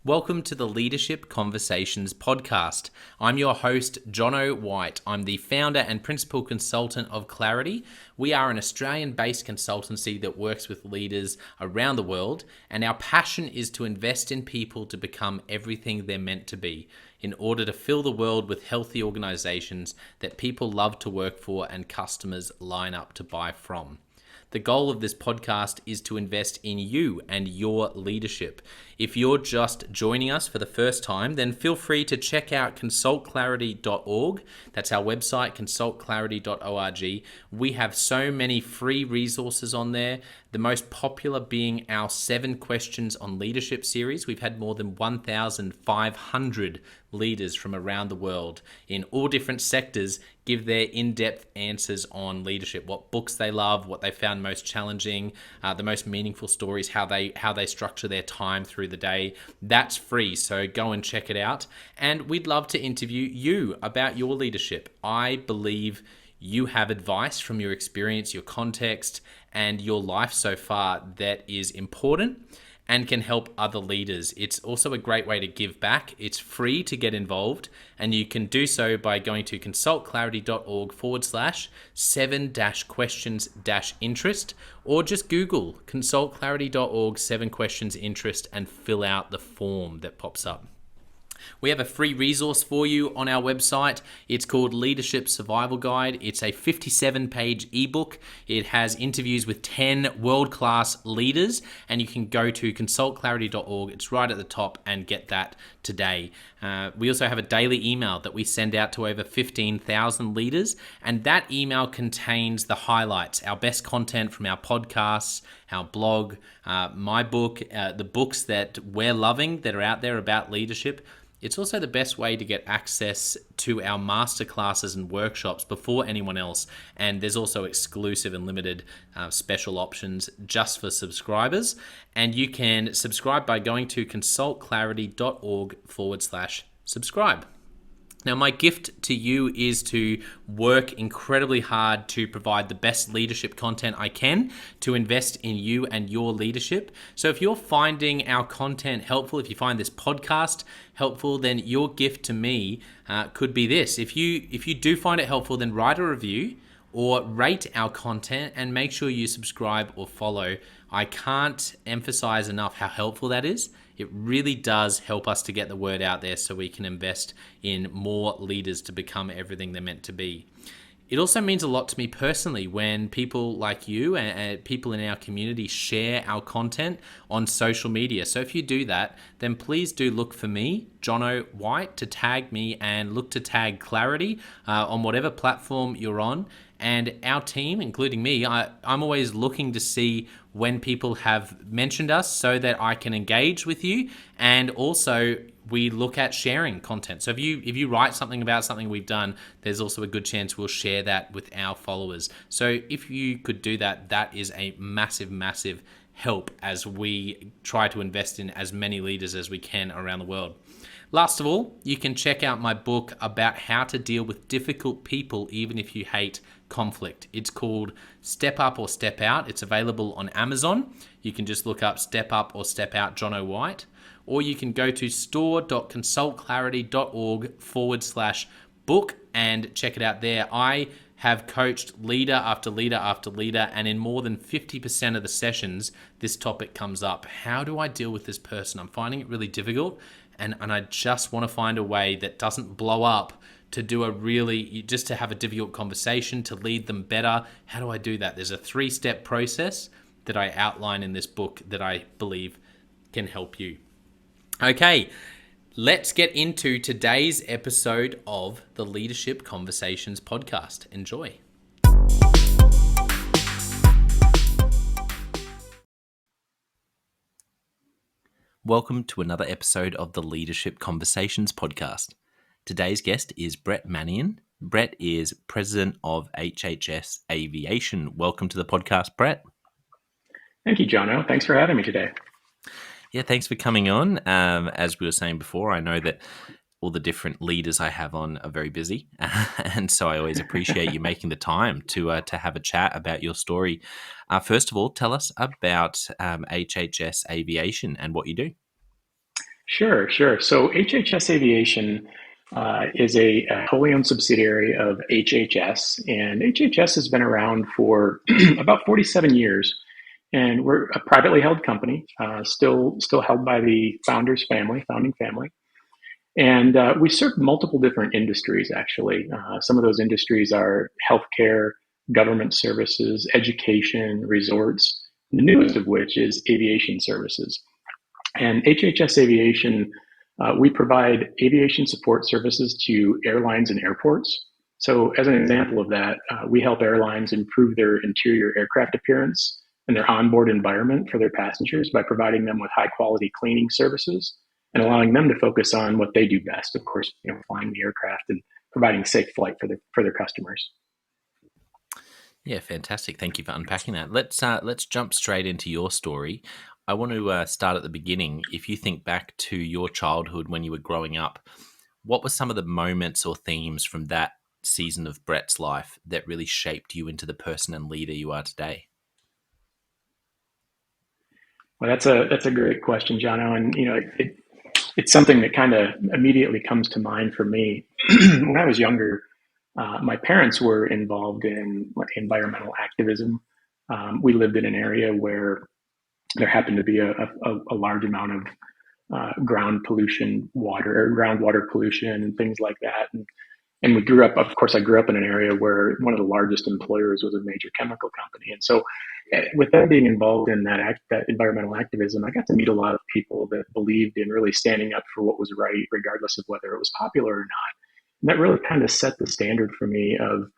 Welcome to the Leadership Conversations podcast. I'm your host, Jono White. I'm the founder and principal consultant of Clarity. We are an Australian-based consultancy that works with leaders around the world, and our passion is to invest in people to become everything they're meant to be in order to fill the world with healthy organizations that people love to work for and customers line up to buy from. The goal of this podcast is to invest in you and your leadership. If you're just joining us for the first time, then feel free to check out consultclarity.org. That's our website, consultclarity.org. We have so many free resources on there, the most popular being our 7 Questions on Leadership series. We've had more than 1,500 leaders from around the world in all different sectors give their in-depth answers on leadership, what books they love, what they found most challenging, the most meaningful stories, how they structure their time through the day. That's free, so go and check it out. And we'd love to interview you about your leadership. I believe you have advice from your experience, your context, and your life so far that is important and can help other leaders. It's also a great way to give back. It's free to get involved, and you can do so by going to consultclarity.org/7-questions-interest, or just Google consultclarity.org 7 questions interest and fill out the form that pops up. We have a free resource for you on our website. It's called Leadership Survival Guide. It's a 57-page ebook. It has interviews with 10 world-class leaders, and you can go to consultclarity.org. It's right at the top, and get that today. We also have a daily email that we send out to over 15,000 leaders, and that email contains the highlights, our best content from our podcasts, our blog, my book, the books that we're loving that are out there about leadership. It's also the best way to get access to our masterclasses and workshops before anyone else. And there's also exclusive and limited special options just for subscribers. And you can subscribe by going to consultclarity.org/subscribe. Now, my gift to you is to work incredibly hard to provide the best leadership content I can to invest in you and your leadership. So if you're finding our content helpful, if you find this podcast helpful, then your gift to me could be this. If you do find it helpful, then write a review or rate our content and make sure you subscribe or follow. I can't emphasize enough how helpful that is. It really does help us to get the word out there so we can invest in more leaders to become everything they're meant to be. It also means a lot to me personally when people like you and people in our community share our content on social media. So if you do that, then please do look for me, Jono White, to tag me, and look to tag Clarity on whatever platform you're on. And our team, including me, I'm always looking to see when people have mentioned us so that I can engage with you. And also we look at sharing content. So if you write something about something we've done, there's also a good chance we'll share that with our followers. So if you could do that, that is a massive, massive help as we try to invest in as many leaders as we can around the world. Last of all, you can check out my book about how to deal with difficult people even if you hate conflict. It's called Step Up or Step Out. It's available on Amazon. You can just look up Step Up or Step Out Jono White, or you can go to store.consultclarity.org/book and check it out there. I have coached leader after leader after leader, and in more than 50% of the sessions, this topic comes up. How do I deal with this person? I'm finding it really difficult, and I just want to find a way that doesn't blow up to just to have a difficult conversation, to lead them better. How do I do that? There's a 3-step process that I outline in this book that I believe can help you. Okay, let's get into today's episode of the Leadership Conversations podcast. Enjoy. Welcome to another episode of the Leadership Conversations podcast. Today's guest is Brett Mannion. Brett is president of HHS Aviation. Welcome to the podcast, Brett. Thank you, Jono. Thanks for having me today. Yeah, thanks for coming on. As we were saying before, I know that all the different leaders I have on are very busy, and so I always appreciate you making the time to have a chat about your story. First of all, tell us about HHS Aviation and what you do. Sure, sure. So HHS Aviation is a wholly owned subsidiary of HHS, and HHS has been around for about 47 years. And we're a privately held company, still held by the founder's family, founding family. And we serve multiple different industries, actually. Some of those industries are healthcare, government services, education, resorts, the newest of which is aviation services. And HHS Aviation, we provide aviation support services to airlines and airports. So, as an example of that, we help airlines improve their interior aircraft appearance and their onboard environment for their passengers by providing them with high quality cleaning services and allowing them to focus on what they do best. Of course, flying the aircraft and providing safe flight for their customers. Yeah, fantastic. Thank you for unpacking that. Let's jump straight into your story. I want to start at the beginning. If you think back to your childhood when you were growing up, what were some of the moments or themes from that season of Brett's life that really shaped you into the person and leader you are today? Well, that's a great question, Jono, and it's something that kind of immediately comes to mind for me. When I was younger, my parents were involved in environmental activism. We lived in an area where there happened to be a large amount of ground pollution, water or groundwater pollution, and things like that. And we grew up. Of course, I grew up in an area where one of the largest employers was a major chemical company, and so with them being involved in that environmental activism, I got to meet a lot of people that believed in really standing up for what was right, regardless of whether it was popular or not. And that really kind of set the standard for me of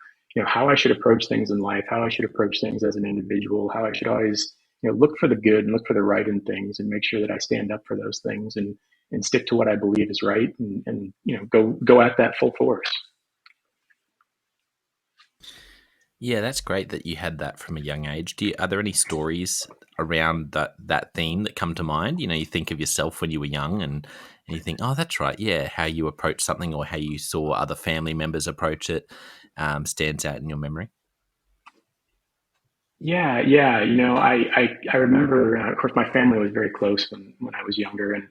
how I should approach things in life, how I should approach things as an individual, how I should always look for the good and look for the right in things, and make sure that I stand up for those things and stick to what I believe is right, and go at that full force. Yeah, that's great that you had that from a young age. Are there any stories around that theme that come to mind? You think of yourself when you were young and you think, oh, that's right. Yeah, how you approach something or how you saw other family members approach it stands out in your memory. Yeah, yeah. I remember. Of course, my family was very close when I was younger, and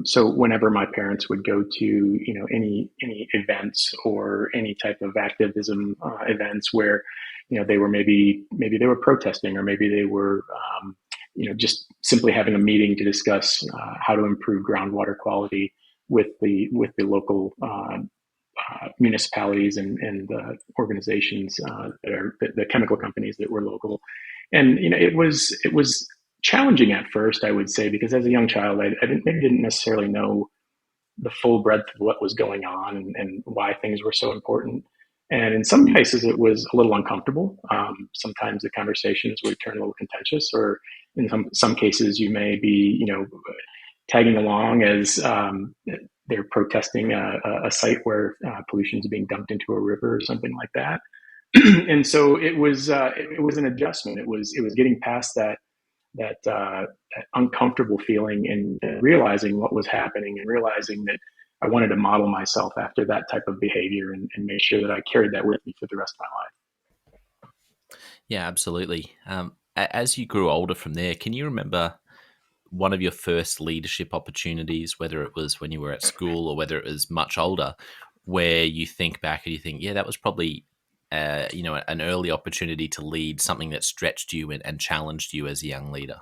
so whenever my parents would go to any events or any type of activism events where they were maybe they were protesting, or maybe they were just simply having a meeting to discuss how to improve groundwater quality with the local municipalities and organizations that are the chemical companies that were local. And it was challenging at first, I would say, because as a young child, I didn't necessarily know the full breadth of what was going on, and why things were so important. And in some cases, it was a little uncomfortable. Sometimes the conversations would turn a little contentious, or in some cases, you may be, tagging along as they're protesting a site where pollution is being dumped into a river or something like that. And so it was an adjustment. It was getting past that uncomfortable feeling, and realizing what was happening, and realizing that I wanted to model myself after that type of behavior, and make sure that I carried that with me for the rest of my life. Yeah, absolutely. As you grew older from there, can you remember one of your first leadership opportunities, whether it was when you were at school or whether it was much older, where you think back and you think, yeah, that was probably an early opportunity to lead something that stretched you and challenged you as a young leader?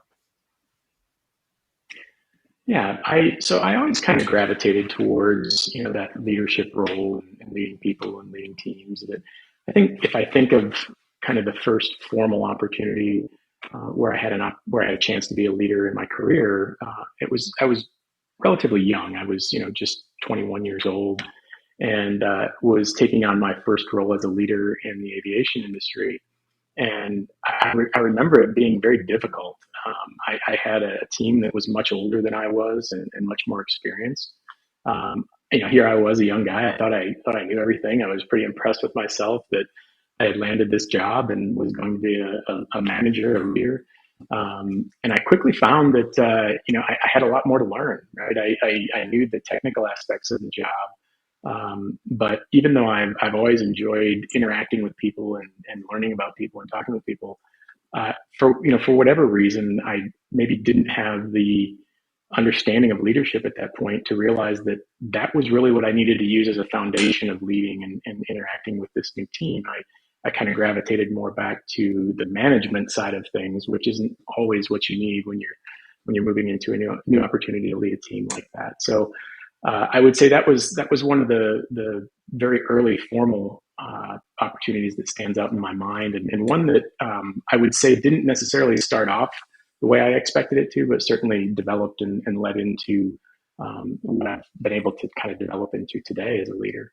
Yeah, I always kind of gravitated towards that leadership role, and leading people and leading teams. That I think, if I think of kind of the first formal opportunity where I had a chance to be a leader in my career, I was relatively young. I was just 21 years old, and was taking on my first role as a leader in the aviation industry. And I remember it being very difficult. I had a team that was much older than I was, and much more experienced. Here I was, a young guy. I thought I knew everything. I was pretty impressed with myself that I had landed this job and was going to be a manager, a leader. And I quickly found that I had a lot more to learn. Right, I knew the technical aspects of the job, but even though I've always enjoyed interacting with people, and learning about people and talking with people, for whatever reason, I maybe didn't have understanding of leadership at that point to realize that that was really what I needed to use as a foundation of leading and interacting with this new team. I kind of gravitated more back to the management side of things, which isn't always what you need when you're moving into a new opportunity to lead a team like that. So I would say that was one of the very early formal opportunities that stands out in my mind, and one that I would say didn't necessarily start off the way I expected it to, but certainly developed and led into what I've been able to kind of develop into today as a leader.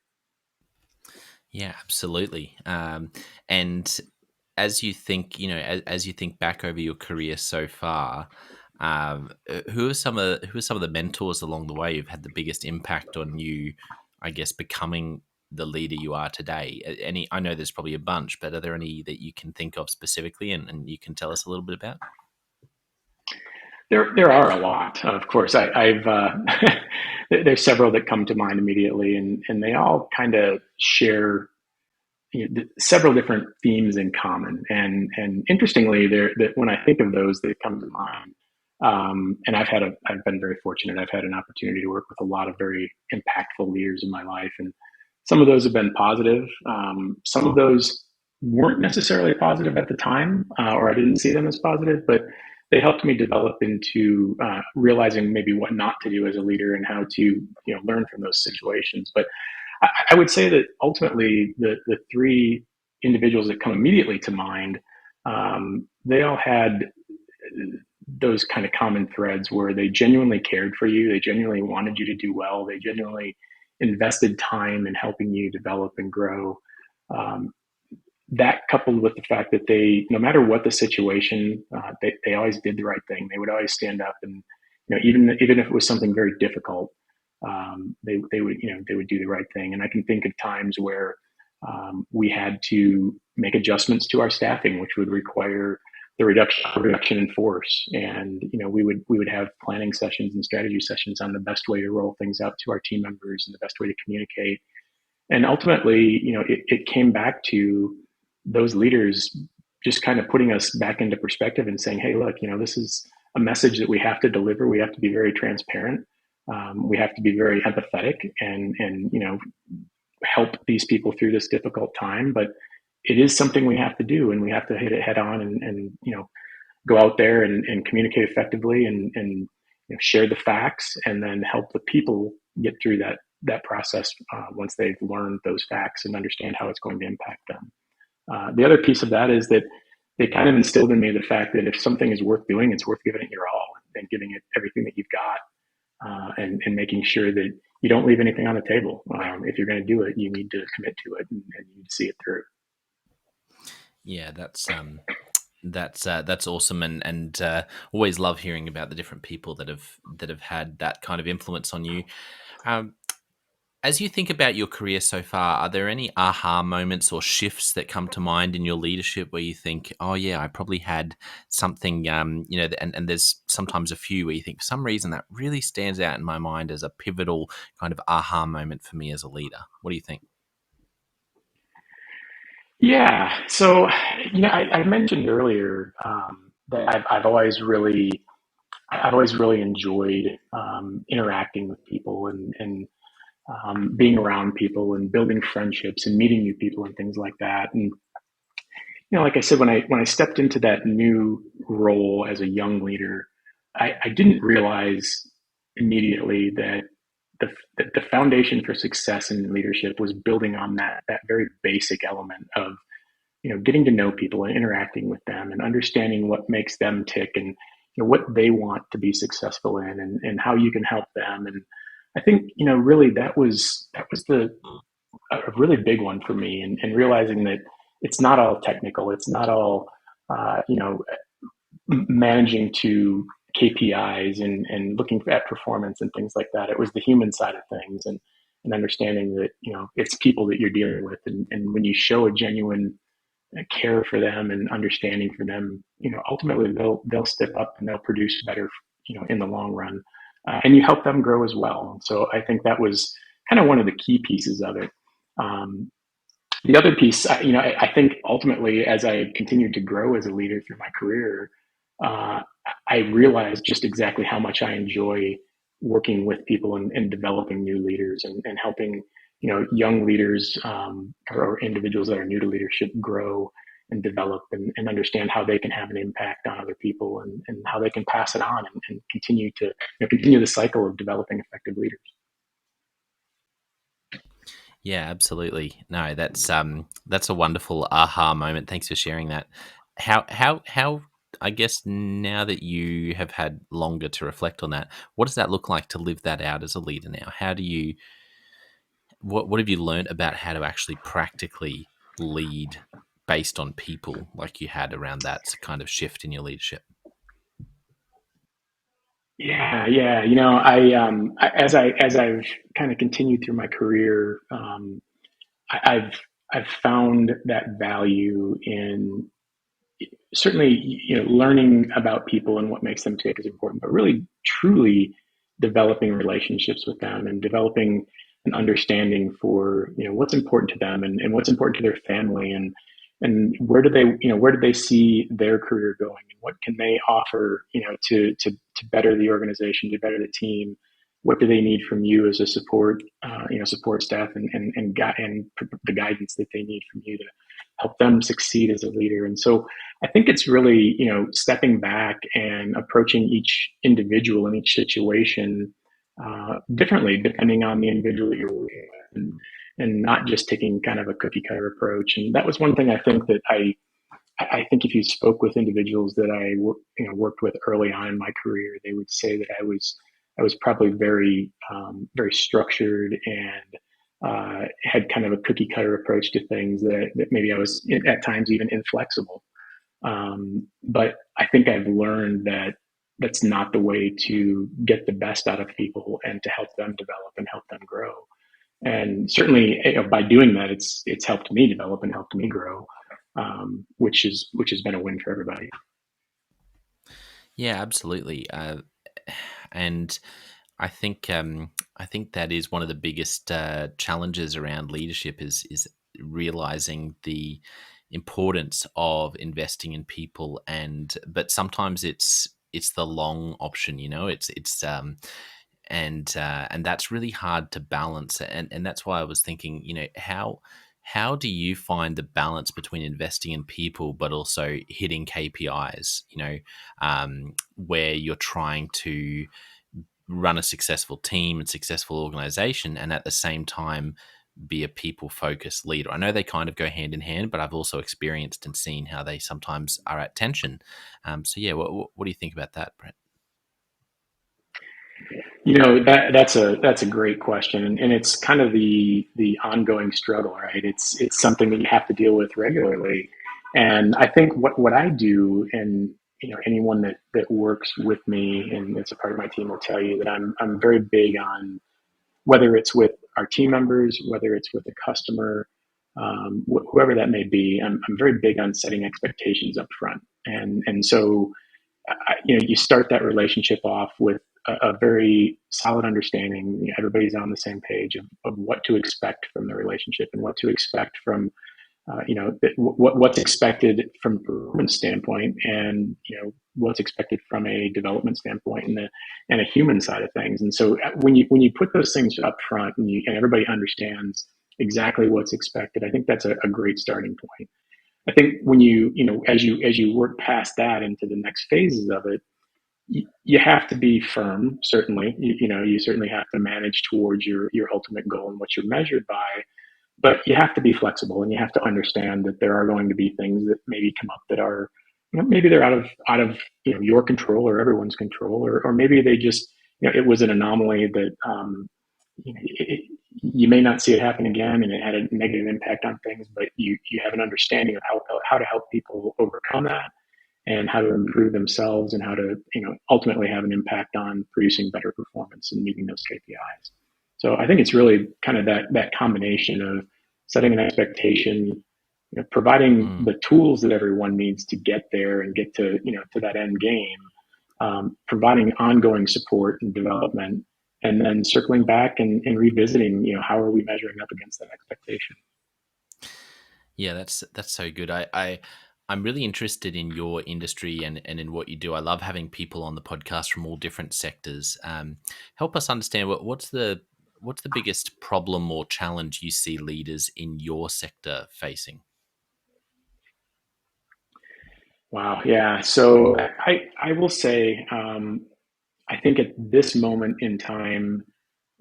Yeah, absolutely. And as you think, as you think back over your career so far, who are some of the mentors along the way who've had the biggest impact on you? I guess becoming the leader you are today. Any, I know there's probably a bunch, but are there any that you can think of specifically, and you can tell us a little bit about? There are a lot, of course. I've there's several that come to mind immediately, and they all kind of share several different themes in common. And interestingly, there that when I think of those that come to mind, and I've been very fortunate. I've had an opportunity to work with a lot of very impactful leaders in my life, and some of those have been positive. Some of those weren't necessarily positive at the time, or I didn't see them as positive, but they helped me develop into realizing maybe what not to do as a leader and how to learn from those situations. But I would say that ultimately the three individuals that come immediately to mind, they all had those kind of common threads where they genuinely cared for you, they genuinely wanted you to do well, they genuinely invested time in helping you develop and grow. Um, that coupled with the fact that they, no matter what the situation, they always did the right thing. They would always stand up, and even if it was something very difficult, they would they would do the right thing. And I can think of times where we had to make adjustments to our staffing, which would require the reduction in force. And we would have planning sessions and strategy sessions on the best way to roll things out to our team members and the best way to communicate. And ultimately, it came back to those leaders just kind of putting us back into perspective and saying, hey, look, this is a message that we have to deliver. We have to be very transparent. We have to be very empathetic and help these people through this difficult time. But it is something we have to do, and we have to hit it head on and go out there and communicate effectively and share the facts, and then help the people get through that process once they've learned those facts and understand how it's going to impact them. The other piece of that is that they kind of instilled in me the fact that if something is worth doing, it's worth giving it your all and giving it everything that you've got, and making sure that you don't leave anything on the table. If you're going to do it, you need to commit to it, and you need to see it through. Yeah, that's awesome, and always love hearing about the different people that have had that kind of influence on you. Um, as you think about your career so far, are there any aha moments or shifts that come to mind in your leadership where you think, oh yeah, I probably had something, and there's sometimes a few where you think for some reason that really stands out in my mind as a pivotal kind of aha moment for me as a leader. What do you think? Yeah. So, I mentioned earlier that I've always really enjoyed interacting with people and being around people and building friendships and meeting new people and things like that. And like I said, when I stepped into that new role as a young leader, I didn't realize immediately that the foundation for success in leadership was building on that very basic element of getting to know people and interacting with them and understanding what makes them tick, and what they want to be successful in, and how you can help them. And I think really that was a really big one for me, and realizing that it's not all technical, it's not all managing to KPIs and looking at performance and things like that. It was the human side of things, and understanding that it's people that you're dealing with, and when you show a genuine care for them and understanding for them, ultimately they'll step up and they'll produce better, in the long run, and you help them grow as well. So I think that was kind of one of the key pieces of it. Um, the other piece, I think ultimately, as I continued to grow as a leader through my career, uh, I realized just exactly how much I enjoy working with people and developing new leaders and helping young leaders or individuals that are new to leadership grow and develop and understand how they can have an impact on other people and how they can pass it on and continue to continue the cycle of developing effective leaders. Yeah, absolutely. No, that's a wonderful aha moment. Thanks for sharing that. How I guess now that you have had longer to reflect on that, what does that look like to live that out as a leader now? How do you what have you learned about how to actually practically lead based on people like you had around that kind of shift in your leadership? Yeah, yeah. As I've kind of continued through my career, I've found that value in certainly learning about people and what makes them tick is important, but really truly developing relationships with them and developing an understanding for what's important to them and what's important to their family and where do they see their career going and what can they offer to better the organization, to better the team. What do they need from you as a support staff and the guidance that they need from you to help them succeed as a leader. And so I think it's really, stepping back and approaching each individual in each situation differently, depending on the individual that you're working with, and not just taking kind of a cookie cutter approach. And that was one thing I think that I think if you spoke with individuals that worked with early on in my career, they would say that I was probably very structured and had kind of a cookie cutter approach to things that maybe I was at times even inflexible. But I think I've learned that that's not the way to get the best out of people and to help them develop and help them grow. And certainly, by doing that, it's helped me develop and helped me grow, which has been a win for everybody. Yeah, absolutely. And I think that is one of the biggest challenges around leadership is realizing the importance of investing in people, and but sometimes it's the long option. It's and that's really hard to balance, and that's why I was thinking, how do you find the balance between investing in people but also hitting KPIs, where you're trying to run a successful team and successful organization and at the same time be a people focused leader? I know they kind of go hand in hand, but I've also experienced and seen how they sometimes are at tension. So yeah, what do you think about that, Brett? That's a great question, and it's kind of the ongoing struggle, right? It's something that you have to deal with regularly, and I think what I do, and anyone that works with me and it's a part of my team will tell you that I'm very big on whether it's with our team members, whether it's with a customer, whoever that may be. I'm very big on setting expectations up front, and so you start that relationship off with a very solid understanding. Everybody's on the same page of what to expect from the relationship and what to expect from what's expected from a performance standpoint, and what's expected from a development standpoint and a human side of things. And so when you put those things up front and everybody understands exactly what's expected, I think that's a great starting point. I think when as you work past that into the next phases of it, you have to be firm. Certainly, you certainly have to manage towards your ultimate goal and what you're measured by. But you have to be flexible, and you have to understand that there are going to be things that maybe come up that are, maybe they're out of your control or everyone's control, or maybe they just it was an anomaly that you may not see it happen again, and it had a negative impact on things. But you have an understanding of how to help people overcome that and how to improve themselves and how to ultimately have an impact on producing better performance and meeting those KPIs. So I think it's really kind of that combination of setting an expectation, providing Mm. the tools that everyone needs to get there and get to to that end game, providing ongoing support and development, and then circling back and revisiting how are we measuring up against that expectation. Yeah, that's so good. I I'm really interested in your industry and in what you do. I love having people on the podcast from all different sectors. Help us understand what's the biggest problem or challenge you see leaders in your sector facing? Wow. Yeah. So I will say, I think at this moment in time,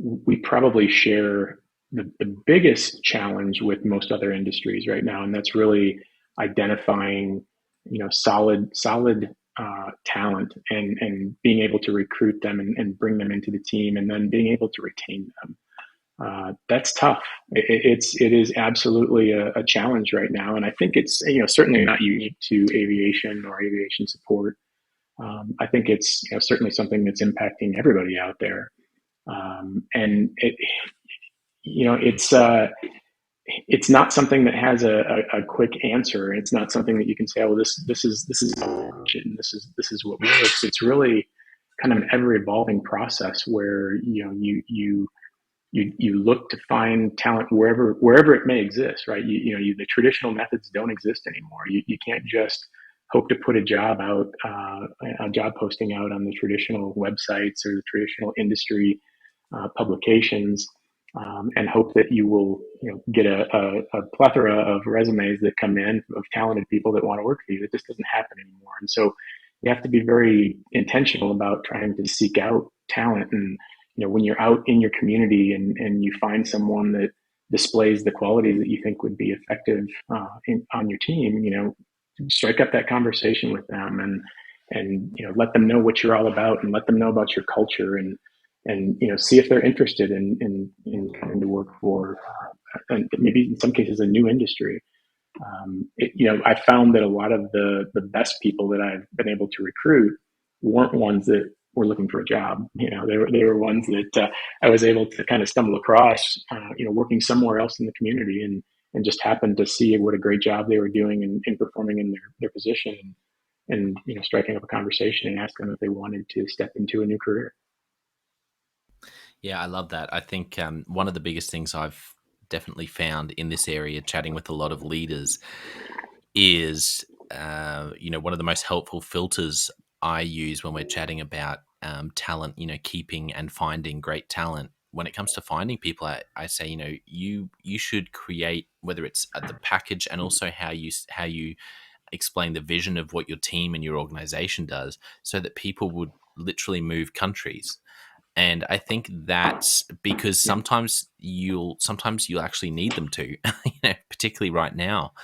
we probably share the biggest challenge with most other industries right now, and that's really identifying, solid talent and being able to recruit them and bring them into the team, and then being able to retain them. That's tough. It is absolutely a challenge right now, and I think it's certainly not unique to aviation or aviation support. I think it's certainly something that's impacting everybody out there, and it's not something that has a quick answer. It's not something that you can say, "Oh, this is this is what works." It's really kind of an ever evolving process where you look to find talent wherever it may exist, right? The traditional methods don't exist anymore. You can't just hope to put a job posting out on the traditional websites or the traditional industry publications, and hope that you will get a plethora of resumes that come in of talented people that want to work for you. It just doesn't happen anymore. And so you have to be very intentional about trying to seek out talent. And when you're out in your community and you find someone that displays the qualities that you think would be effective on your team, strike up that conversation with them and let them know what you're all about and let them know about your culture and see if they're interested in coming to work for and maybe in some cases a new industry. I found that a lot of the best people that I've been able to recruit weren't ones that were looking for a job. They were ones that I was able to kind of stumble across, working somewhere else in the community and just happened to see what a great job they were doing and performing in their position and striking up a conversation and asking them if they wanted to step into a new career. Yeah, I love that. I think one of the biggest things I've definitely found in this area, chatting with a lot of leaders, is one of the most helpful filters I use when we're chatting about talent. Keeping and finding great talent. When it comes to finding people, I say you should create, whether it's the package and also how you explain the vision of what your team and your organization does, so that people would literally move countries. And I think that's because Yeah. sometimes you'll actually need them to, particularly right now.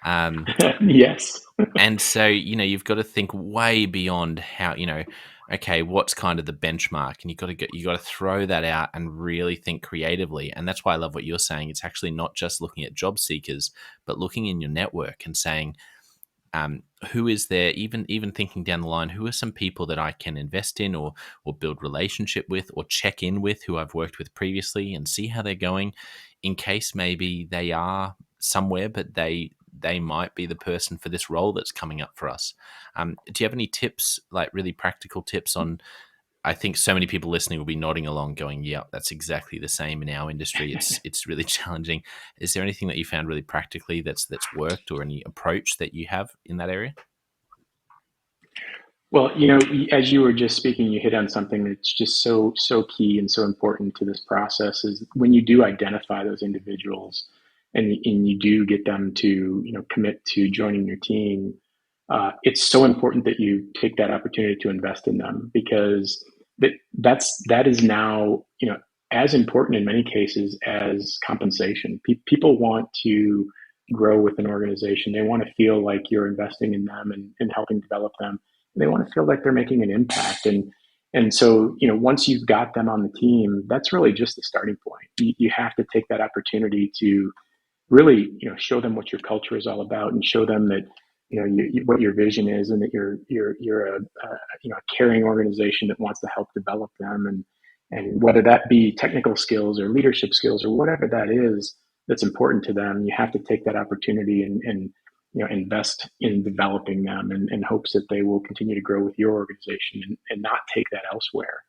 Um, Yes. and so, you've got to think way beyond how, okay, what's kind of the benchmark, and you got to throw that out and really think creatively. And that's why I love what you're saying. It's actually not just looking at job seekers, but looking in your network and saying, who is there, even thinking down the line, who are some people that I can invest in or build relationship with or check in with, who I've worked with previously, and see how they're going, in case maybe they are somewhere, but they might be the person for this role that's coming up for us. Do you have any tips, like really practical tips on? I think so many people listening will be nodding along, going, "Yeah, that's exactly the same in our industry. It's really challenging." Is there anything that you found really practically that's worked, or any approach that you have in that area? Well, as you were just speaking, you hit on something that's just so key and so important to this process is when you do identify those individuals and you do get them to commit to joining your team. It's so important that you take that opportunity to invest in them because that is now as important in many cases as compensation. People want to grow with an organization. They want to feel like you're investing in them and helping develop them. They want to feel like they're making an impact. And so, once you've got them on the team, that's really just the starting point. You have to take that opportunity to really, show them what your culture is all about and show them that, what your vision is and that you're a caring organization that wants to help develop them. And whether that be technical skills or leadership skills or whatever that is that's important to them, you have to take that opportunity and invest in developing them in hopes that they will continue to grow with your organization and not take that elsewhere.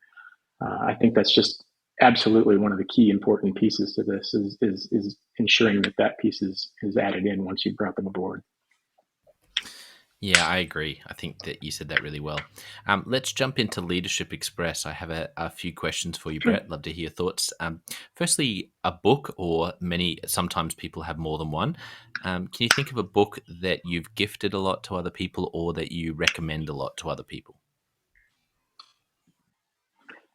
I think that's just absolutely one of the key important pieces to this is ensuring that piece is added in once you've brought them aboard. Yeah, I agree. I think that you said that really well. Let's jump into Leadership Express. I have a few questions for you, Sure. Brett. Love to hear your thoughts. Firstly, a book, or many, sometimes people have more than one. Can you think of a book that you've gifted a lot to other people or that you recommend a lot to other people?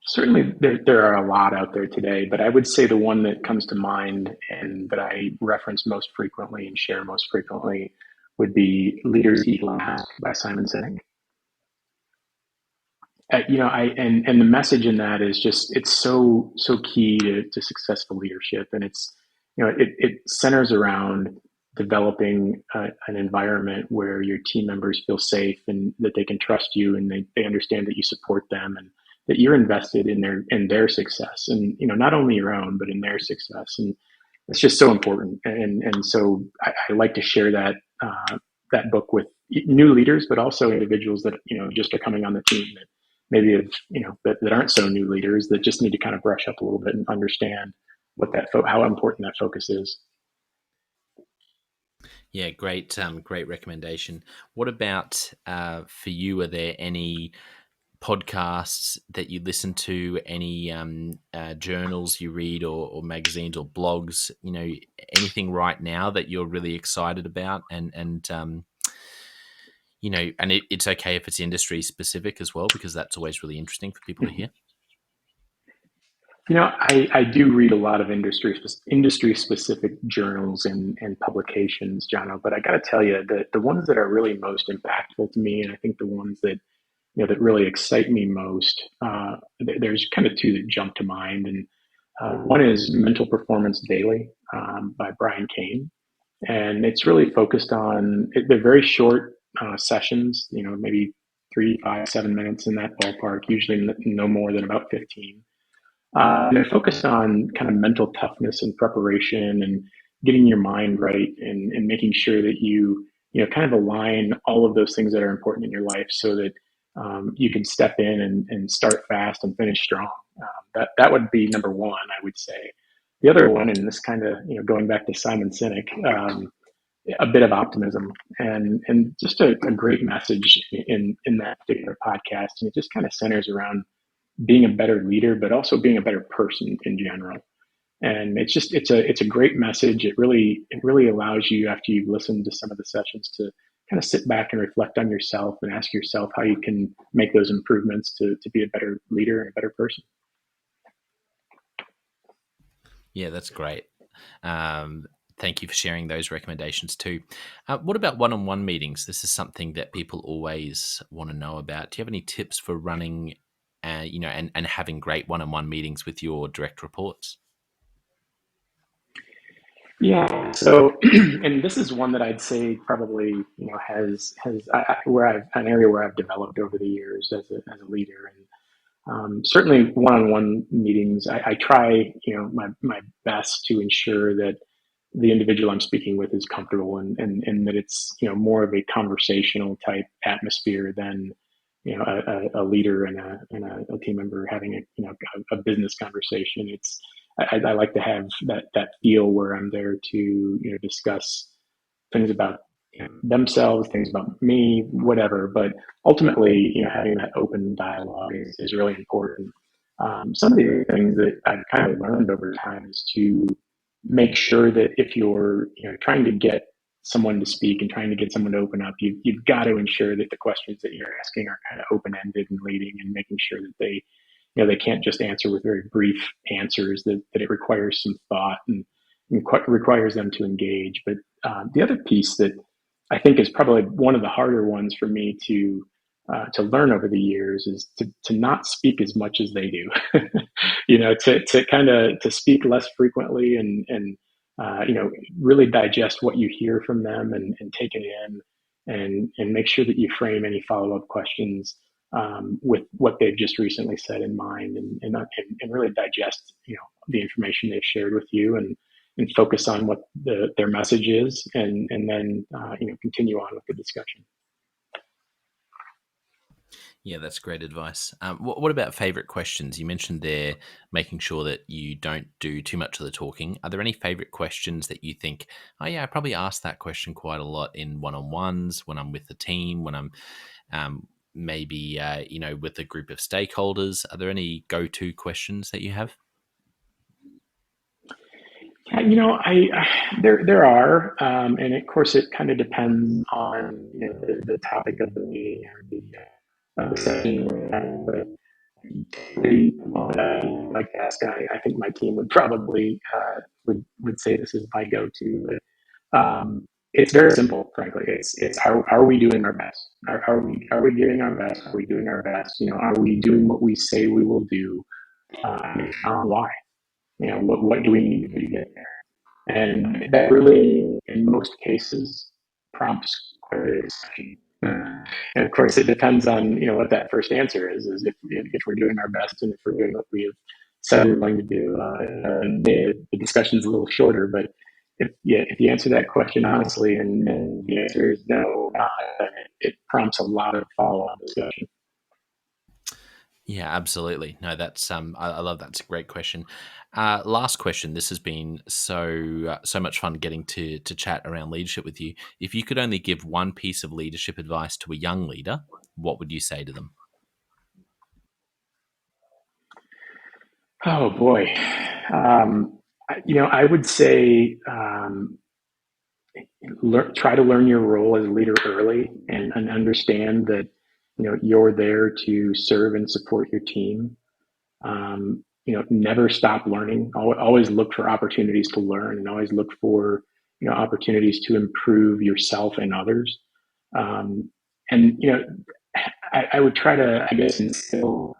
Certainly, there are a lot out there today, but I would say the one that comes to mind and that I reference most frequently and share most frequently would be Leaders Eat Last by Simon Sinek. And the message in that is just it's so key to successful leadership, and it's it centers around developing an environment where your team members feel safe and that they can trust you, and they understand that you support them and that you're invested in their success, and not only your own but in their success. And it's just so important. And so I like to share that book with new leaders, but also individuals that just are coming on the team that maybe have that aren't so new leaders that just need to kind of brush up a little bit and understand how important that focus is. Yeah, great recommendation. What about for you? Are there any podcasts that you listen to, any journals you read, or magazines or blogs, anything right now that you're really excited about, and it's okay if it's industry specific as well, because that's always really interesting for people to hear. I do read a lot of industry specific journals and publications, Jono, but I got to tell you that the ones that are really most impactful to me, and I think the ones that that really excite me most, there's kind of two that jump to mind, and one is Mental Performance Daily by Brian Kane, and it's really focused on. They're very short sessions, maybe 3, 5, 7 minutes in that ballpark, usually no more than about 15. They're focused on kind of mental toughness and preparation and getting your mind right and making sure that you kind of align all of those things that are important in your life so that you can step in and start fast and finish strong. That would be number one, I would say. The other one, and this kind of going back to Simon Sinek, a bit of optimism and just a great message in that particular podcast, and it just kind of centers around being a better leader, but also being a better person in general. And it's a great message. It really allows you, after you've listened to some of the sessions, to kind of sit back and reflect on yourself and ask yourself how you can make those improvements to be a better leader and a better person. Yeah, that's great. Um, Thank you for sharing those recommendations too. What about one-on-one meetings? This is something that people always want to know about. Do you have any tips for running, and having great one-on-one meetings with your direct reports? Yeah. So, and this is one that I'd say probably has where I've an area where I've developed over the years as a leader. And certainly, one-on-one meetings, I try, my best to ensure that the individual I'm speaking with is comfortable and that it's, more of a conversational type atmosphere than, a leader and a team member having a business conversation. I like to have that feel where I'm there to, discuss things about themselves, things about me, whatever. But ultimately, having that open dialogue is really important. Some of the things that I've kind of learned over time is to make sure that if you're trying to get someone to speak and trying to get someone to open up, you've got to ensure that the questions that you're asking are kind of open ended and leading, and making sure that they can't just answer with very brief answers, that it requires some thought and requires them to engage. But the other piece that I think is probably one of the harder ones for me to learn over the years is to not speak as much as they do. To kind of to speak less frequently and really digest what you hear from them and take it in and make sure that you frame any follow up questions with what they've just recently said in mind, and really digest the information they've shared with you, and focus on what their message is, and then continue on with the discussion. Yeah, that's great advice. What about favorite questions? You mentioned there making sure that you don't do too much of the talking. Are there any favorite questions that you think, oh, yeah, I probably ask that question quite a lot in one on ones, when I'm with the team, when I'm maybe, with a group of stakeholders? Are there any go to questions that you have? Yeah, there are, and of course, it kind of depends on the topic of the meeting or the session. But the one that I like to ask, I think my team would probably would say this is my go-to. But it's very simple, frankly. It's are we doing our best? Are we giving our best? Are we doing our best? Are we doing what we say we will do? Why? What do we need to do to get there? And that really, in most cases, prompts quite a bit of discussion. And of course, it depends on what that first answer is if we're doing our best and if we're doing what we have said we're going to do. The discussion's a little shorter, but if you answer that question honestly and the answer is no, it prompts a lot of follow-on discussion. Yeah, absolutely. No, that's I love that. It's a great question. Last question. This has been so much fun getting to chat around leadership with you. If you could only give one piece of leadership advice to a young leader, what would you say to them? Oh boy, I would say try to learn your role as a leader early and understand that you're there to serve and support your team. Never stop learning. Always look for opportunities to learn, and always look for opportunities to improve yourself and others. And I would try to, I guess, instill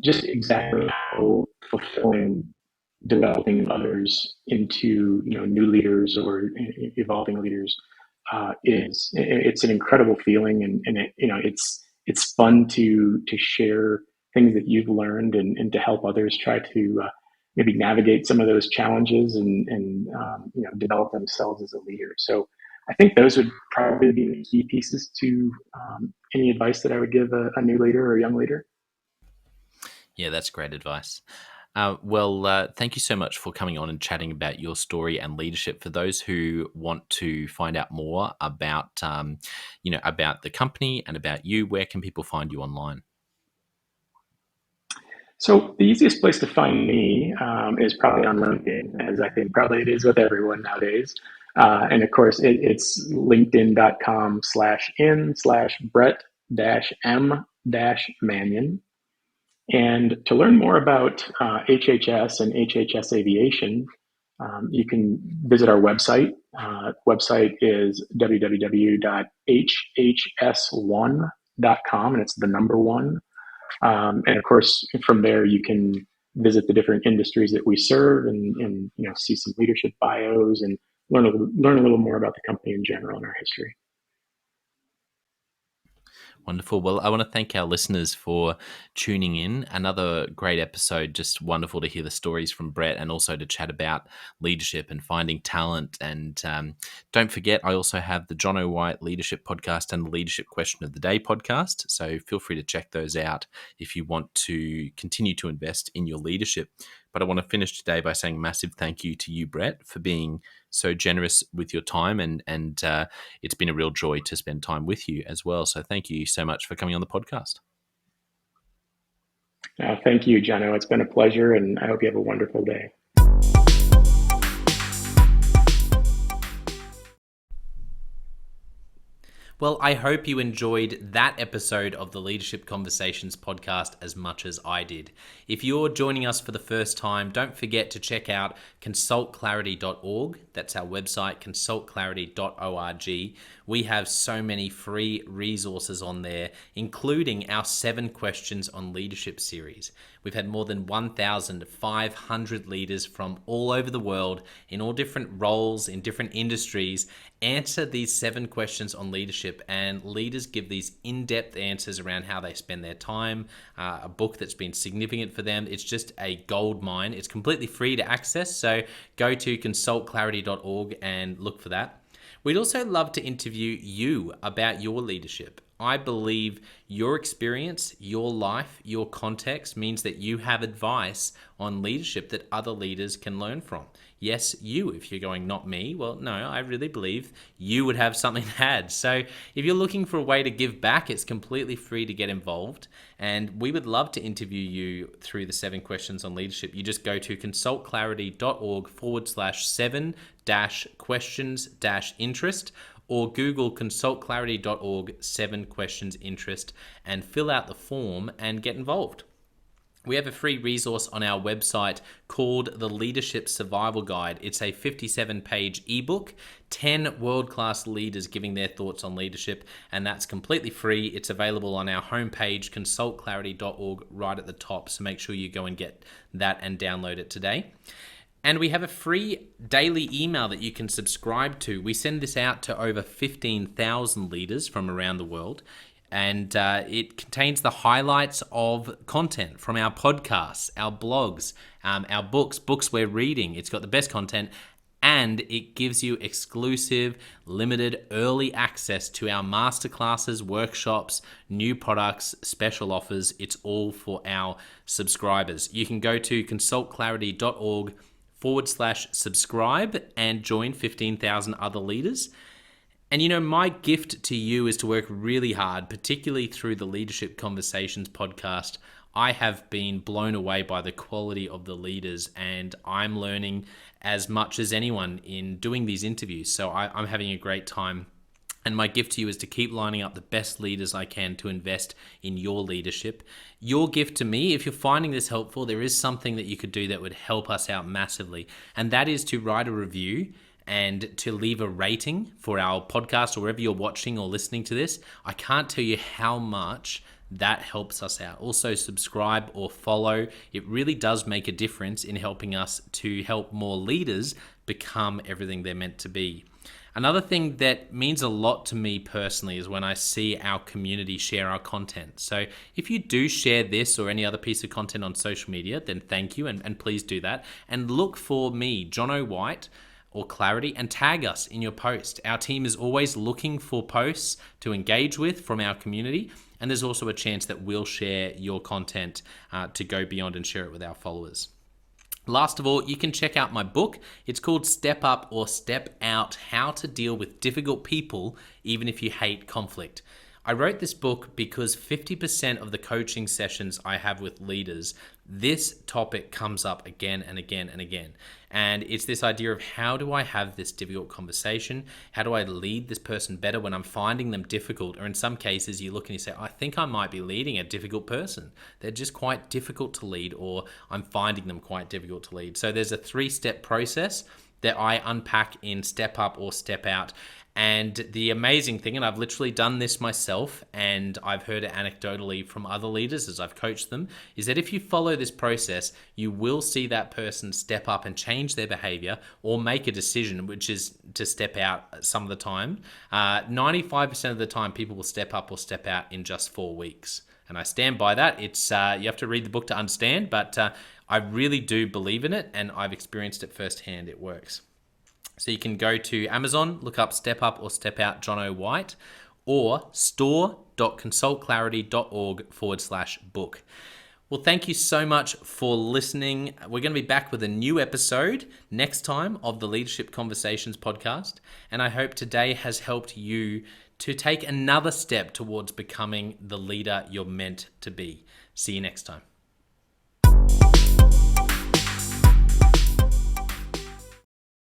just exactly how fulfilling developing others into new leaders or evolving leaders is. It's an incredible feeling, and it's fun to share things that you've learned and to help others try to maybe navigate some of those challenges and develop themselves as a leader. So I think those would probably be the key pieces to any advice that I would give a new leader or a young leader. Yeah, that's great advice. Thank you so much for coming on and chatting about your story and leadership. For those who want to find out more about, about the company and about you, where can people find you online? So the easiest place to find me is probably on LinkedIn, as I think probably it is with everyone nowadays. And of course, it's linkedin.com/in/Brett M Mannion. And to learn more about HHS and HHS Aviation, you can visit our website. Website is www.hhs1.com, and it's the number one. And of course, from there, you can visit the different industries that we serve and see some leadership bios and learn a little more about the company in general and our history. Wonderful. Well, I want to thank our listeners for tuning in. Another great episode. Just wonderful to hear the stories from Brett and also to chat about leadership and finding talent. And don't forget, I also have the John O. White Leadership Podcast and the Leadership Question of the Day podcast. So feel free to check those out if you want to continue to invest in your leadership. But I want to finish today by saying a massive thank you to you, Brett, for being so generous with your time, and it's been a real joy to spend time with you as well. So thank you so much for coming on the podcast. Thank you, Jono. It's been a pleasure, and I hope you have a wonderful day. Well, I hope you enjoyed that episode of the Leadership Conversations podcast as much as I did. If you're joining us for the first time, don't forget to check out consultclarity.org. That's our website, consultclarity.org. We have so many free resources on there, including our 7 Questions on Leadership series. We've had more than 1,500 leaders from all over the world in all different roles, in different industries, answer these 7 questions on leadership, and leaders give these in-depth answers around how they spend their time, a book that's been significant for them. It's just a gold mine. It's completely free to access, so go to consultclarity.org and look for that. We'd also love to interview you about your leadership. I believe your experience, your life, your context means that you have advice on leadership that other leaders can learn from. Yes, you, if you're going, not me, well, no, I really believe you would have something to add. So if you're looking for a way to give back, it's completely free to get involved. And we would love to interview you through the 7 questions on leadership. You just go to consultclarity.org/7-questions-interest, or Google consultclarity.org 7 questions interest and fill out the form and get involved. We have a free resource on our website called the Leadership Survival Guide. It's a 57-page ebook, 10 world-class leaders giving their thoughts on leadership, and that's completely free. It's available on our homepage, consultclarity.org, right at the top, so make sure you go and get that and download it today. And we have a free daily email that you can subscribe to. We send this out to over 15,000 leaders from around the world. And it contains the highlights of content from our podcasts, our blogs, our books we're reading. It's got the best content, and it gives you exclusive, limited, early access to our masterclasses, workshops, new products, special offers. It's all for our subscribers. You can go to consultclarity.org/subscribe and join 15,000 other leaders. And you know, my gift to you is to work really hard, particularly through the Leadership Conversations podcast. I have been blown away by the quality of the leaders, and I'm learning as much as anyone in doing these interviews. So I'm having a great time. And my gift to you is to keep lining up the best leaders I can to invest in your leadership. Your gift to me, if you're finding this helpful, there is something that you could do that would help us out massively. And that is to write a review and to leave a rating for our podcast or wherever you're watching or listening to this. I can't tell you how much that helps us out. Also, subscribe or follow. It really does make a difference in helping us to help more leaders become everything they're meant to be. Another thing that means a lot to me personally is when I see our community share our content. So if you do share this or any other piece of content on social media, then thank you, and please do that. And look for me, Jono White, or Clarity, and tag us in your post. Our team is always looking for posts to engage with from our community, and there's also a chance that we'll share your content to go beyond and share it with our followers. Last of all, you can check out my book. It's called Step Up or Step Out: How to Deal with Difficult People Even If You Hate Conflict. I wrote this book because 50% of the coaching sessions I have with leaders, this topic comes up again and again and again. And it's this idea of, how do I have this difficult conversation? How do I lead this person better when I'm finding them difficult? Or in some cases, you look and you say, I think I might be leading a difficult person. They're just quite difficult to lead, or I'm finding them quite difficult to lead. So there's a 3-step process that I unpack in Step Up or Step Out. And the amazing thing, and I've literally done this myself, and I've heard it anecdotally from other leaders as I've coached them, is that if you follow this process, you will see that person step up and change their behavior or make a decision, which is to step out some of the time. 95% of the time, people will step up or step out in just 4 weeks. And I stand by that. It's you have to read the book to understand, but I really do believe in it, and I've experienced it firsthand. It works. So you can go to Amazon, look up Step Up or Step Out Jono White, or store.consultclarity.org/book. Well, thank you so much for listening. We're going to be back with a new episode next time of the Leadership Conversations podcast. And I hope today has helped you to take another step towards becoming the leader you're meant to be. See you next time.